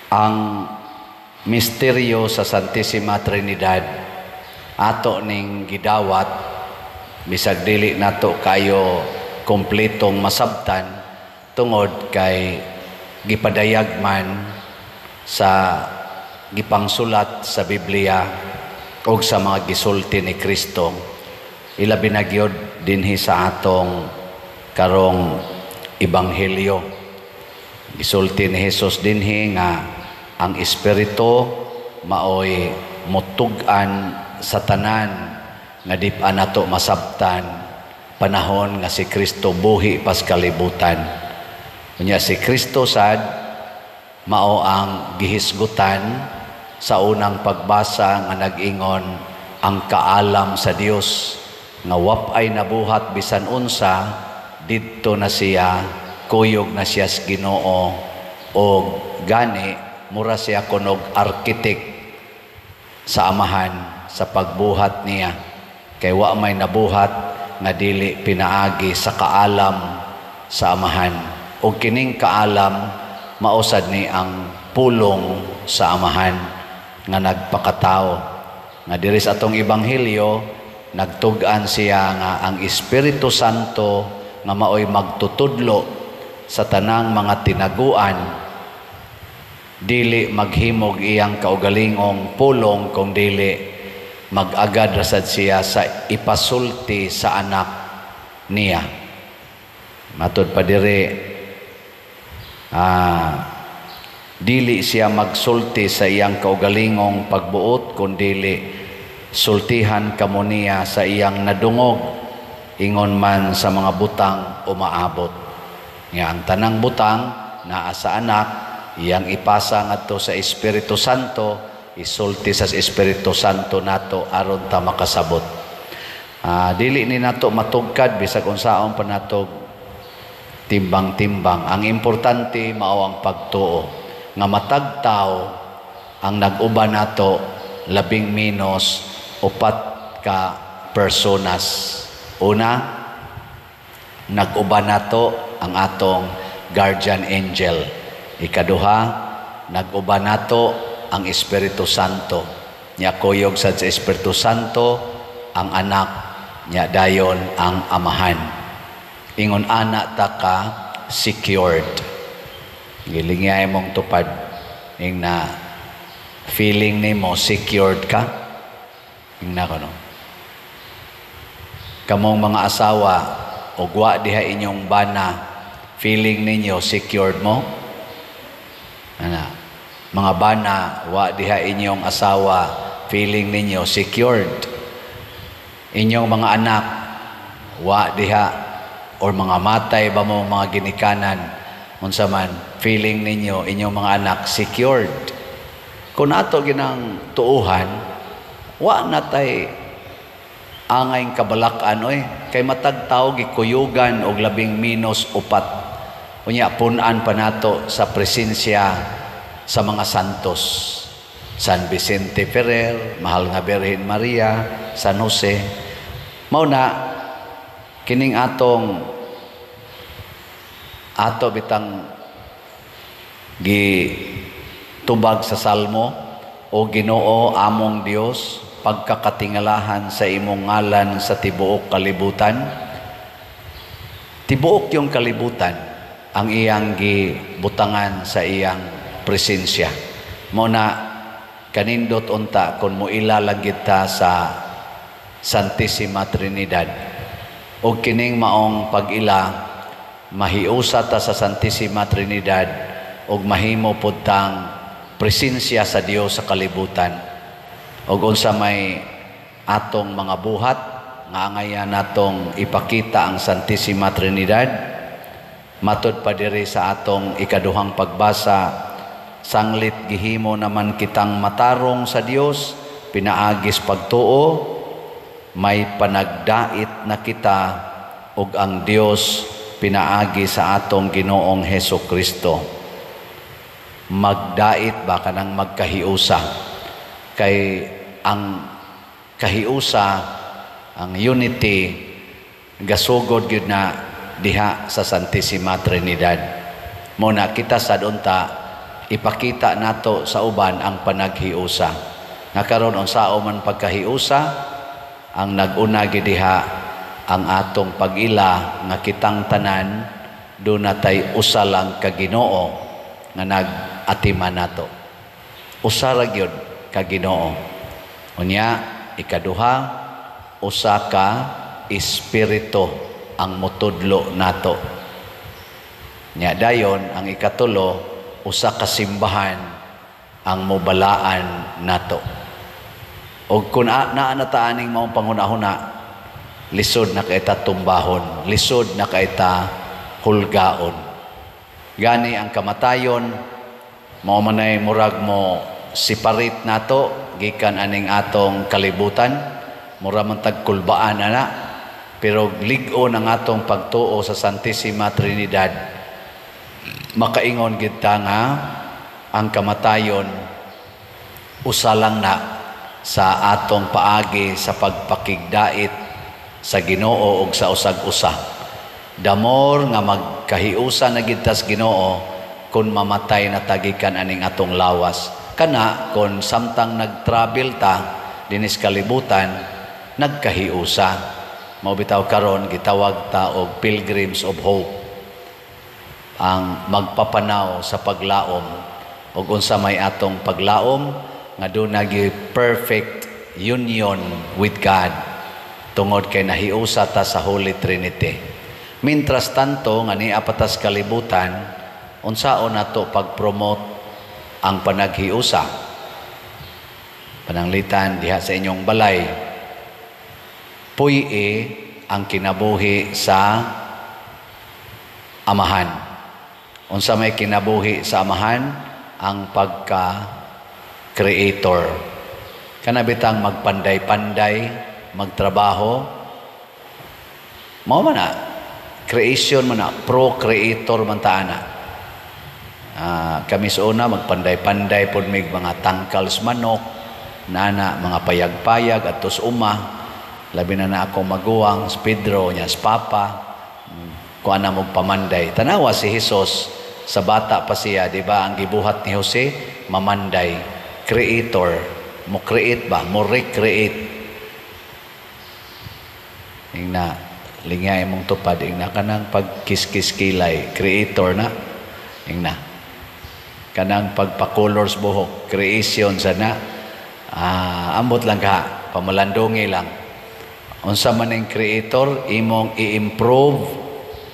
ang misteryo sa Santissima Trinidad ato ning gidawat bisag dili nato kayo kompletong masabtan tungod kay gipadayag man sa gipangsulat sa Biblia o sa mga gisulti ni Kristo. Ilabi na gyud dinhi sa atong karong ebanghelyo. Gisulti ni Jesus dinhi nga ang Espiritu maoy mutug-an sa tanan nga di pa nato masabtan panahon nga si Kristo buhi pas kalibutan. Unya si Kristo sad mao ang gihisgutan sa unang pagbasa nga nag-ingon ang kaalam sa Dios nga wapay nabuhat bisan unsa didto na siya kuyog na siya sa Ginoo o gani mura siya kunog arkitek sa amahan sa pagbuhat niya kay wa may nabuhat nga dili pinaagi sa kaalam sa amahan o kining kaalam mausad ni ang pulong sa amahan nga nagpakatao nga diri sa atong ebanghelyo nagtug-an siya nga ang Espiritu Santo nga maoy magtutudlo sa tanang mga tinaguan dili maghimog iyang kaugalingong pulong kung dili mag-agad rasad siya sa ipasulti sa anak niya. Matud pa diri dili siya magsulti sa iyang kaugalingong pagbuot kundili sultihan kamo niya sa iyang nadungog ingon man sa mga butang umaabot. Nga ang tanang butang naa sa anak iyang ipasa ngadto sa Espiritu Santo, isulti sa Espiritu Santo nato aron ta makasabot. Dili ni nato matugkad bisag unsaon pa nato timbang-timbang. Ang importante mao ang pagtuo nga matagtaw ang nag-uban nato labing menos 4 ka personas. Una, nag-uban nato ang atong guardian angel. Ikaduha, nag-uban nato ang Espiritu Santo. Nya kuyog sa Espiritu Santo ang anak, nya dayon ang amahan. Ingon ana ta ka secured. Gilingay mong tupad ing na feeling nimo secured ka. Ing na kuno. Kamong mga asawa og wa diha inyong bana, feeling ninyo secured mo? Ana, mga bana, wa diha inyong asawa, feeling ninyo secured. Inyong mga anak, wa diha, or mga matay ba mo mga ginikanan, unsa man, feeling ninyo, inyong mga anak, secured. Kung ato ginang tuuhan, wa natay angay kabalakan, kay matagtaw gikuyugan og labing menos 4. Unya punan pa nato sa presensya sa mga santos. San Vicente Ferrer, Mahal nga Birhen Maria, San Jose. Mao na kining atong ato bitang gitubag sa salmo o Ginoo among Dios pagkakatingalahan sa imong ngalan sa tibuok kalibutan. Tibuok yung kalibutan ang iyang gibutangan sa iyang presensya. Muna kanindot unta kung muilalang kita sa Santissima Trinidad. O kining maong pag-ila, mahiusa ta sa Santissima Trinidad o mahimo pud tang presensya sa Dios sa kalibutan. O unsa may atong mga buhat nga angayan natong ipakita ang Santissima Trinidad. Matud pa diri sa atong ikaduhang pagbasa, sanglit gihimo naman kitang matarong sa Dios, pinaagis pagtuo, may panagdait na kita ug ang Dios pinaagi sa atong Ginoong Hesukristo. Magdait ba kanang magkahiusa? Kay ang kahiusa, ang unity, gasugod gyud na diha sa Santissima Trinidad. Muna kita sa dunta ipakita nato sa uban ang panaghiusa. Nga karon unsao man pagkahiusa, ang nag-una gid diha ang atong pag-ila nga kitang tanan do natay usa lang ka Ginoo nga nag-atiman nato. Usa ra gyud ka Ginoo. Unya ikaduha, usa ka espiritu ang mutudlo nato. Nya dayon ang ikatulo, usa ka simbahan ang mobalaan nato. Og kun naa nataaning maong panghuna-huna, lisod na kaita tumbahon, lisod na kaita hulgaon. Gani ang kamatayon, mao manay murag mo siparit nato gikan aning atong kalibutan, mura man tagkulbaan ana, pero lig-on ang atong pagtuo sa Santissima Trinidad. Makaingon gid ta nga ang kamatayon usa lang na sa atong paagi sa pagpakigdait sa Ginoo ug sa usag-usa. Damor nga magkahiusa na gid tas Ginoo kun mamatay na tagikan aning atong lawas. Kana kun samtang nag-travel ta dinis kalibutan, nagkahiusa. Mao bitaw karon gitawag ta og Pilgrims of Hope, ang magpapanaw sa paglaom. Ug unsa may atong paglaom nga doon perfect union with God tungod kay nahiusa ta sa Holy Trinity. Mintras tanto nga ni apatas kalibutan, unsaon nato pag-promote ang panaghiusa? Pananglitan diha sa inyong balay, puy-e ang kinabuhi sa amahan. Unsa may kinabuhi sa amahan? Ang pagka-creator. Kanabitang magpanday-panday, magtrabaho. Mao man na, creation man na, procreator man taana. Kami sa una, magpanday-panday pod mig mga tangkals manok, nana, mga payag-payag, atos uma. Labi na akong maguwang, Pedro, niya, Papa, kuha na mong pamanday. Tanawa si Jesus, sa bata pa siya, di ba, ang gibuhat ni Jose, mamanday, creator, mo create ba, mo recreate. Ingna, lingay mong tupad, ingna kanang pagkiskis kilay, creator na, ingna. Kanang pagpa-colors buhok, creation sana, ambot lang ka, pamalandungi lang. Unsa man ang creator, imong i-improve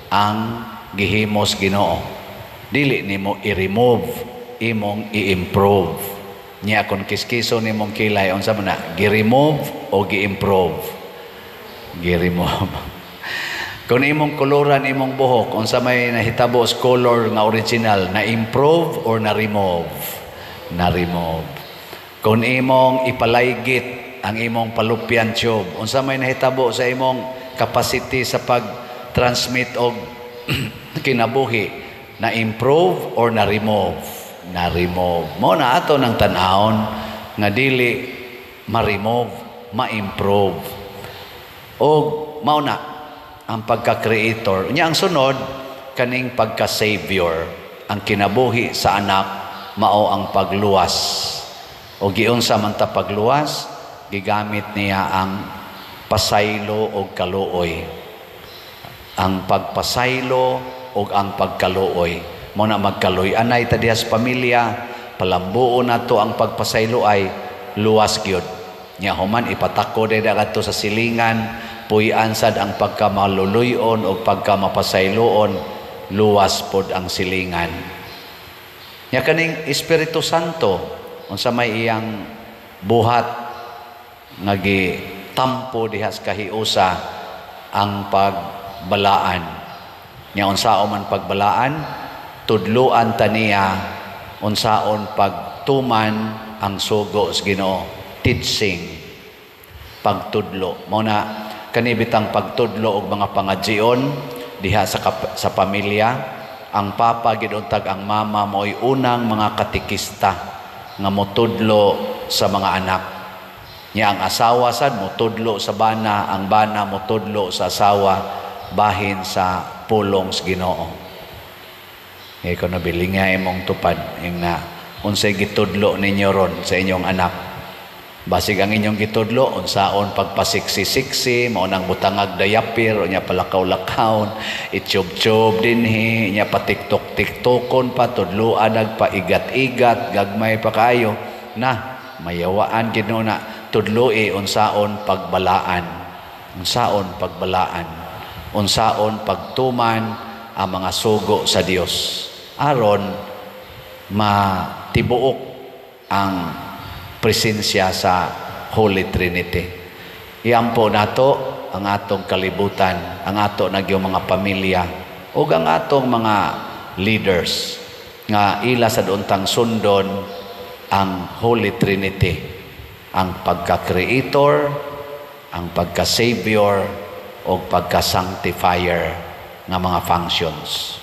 ang gihimos Ginoo. Dili nimo i-remove, imong i-improve. Nya kung kiskiso nimong kilay, unsa man na, gi-remove o gi-improve? Gi-remove. Kung imong koloran imong buhok, unsa may nahitabo sa color nga original, na-improve or na-remove? Na-remove. Kung imong ipalaygit ang imong fallopian tube, unsa may nahitabo sa imong capacity sa pag-transmit og kinabuhi, na-improve or na-remove? Na-remove. Mo na ato ng tanahon nga dili ma-remove, ma-improve. O mao na ang pagka-creator. Nya ang sunod, kaning pagka-savior. Ang kinabuhi sa anak, mao ang pagluwas. O giunsa man ta pagluwas, gigamit niya ang pasaylo o kaluoy. Ang pagpasaylo o ang pagkaluoy. Mo na magkaluoy anay ta diha sa pamilya, palambuon nato ang pagpasaylo ay luwas gyud. Nya human ipatako day kadto sa silingan, puy-an sad ang pagkamaluluyon o pagkamapasayloon, luwas pod ang silingan. Nya kaning Espiritu Santo, unsa may iyang buhat nga gitampo diha sa kahiusa, ang pagbalaan. Nya unsaon man pagbalaan, tudloan ta niya unsaon pagtuman ang sugo sa Ginoo. Teaching, pagtudlo. Mao na kanibitang pagtudlo og mga pangadjion diha sa pamilya. Ang papa giduntag ang mama mo'y unang mga katikista nga motudlo sa mga anak. Nya ang asawa sad motudlo sa bana, ang bana motudlo sa asawa bahin sa pulong sa Ginoo. Ngayon ko nabili nga imong tupad, yung na unsay gitudlo ninyo ron sa inyong anak. Basig ang inyong gitudlo, unsaon pagpasiksi-siksi, maunang butangag dayapir, o niya palakaw-lakaw, itsyub-tsyub dinhi, niya patiktok-tiktokon pa, tudluan nagpaigat-igat, gagmay pa kayo, na mayawaan kinuna, tudloi unsaon pagbalaan, unsaon pagbalaan, unsaon pagtuman ang mga sugo sa Dios. Aron matibuok ang presensya sa Holy Trinity. Iyan po nato ang atong kalibutan, ang ato nagyong mga pamilya, o ang atong mga leaders nga ila sa duntang sundon ang Holy Trinity, ang pagka-creator, ang pagka-savior, o pagka-sanctifier nga mga functions.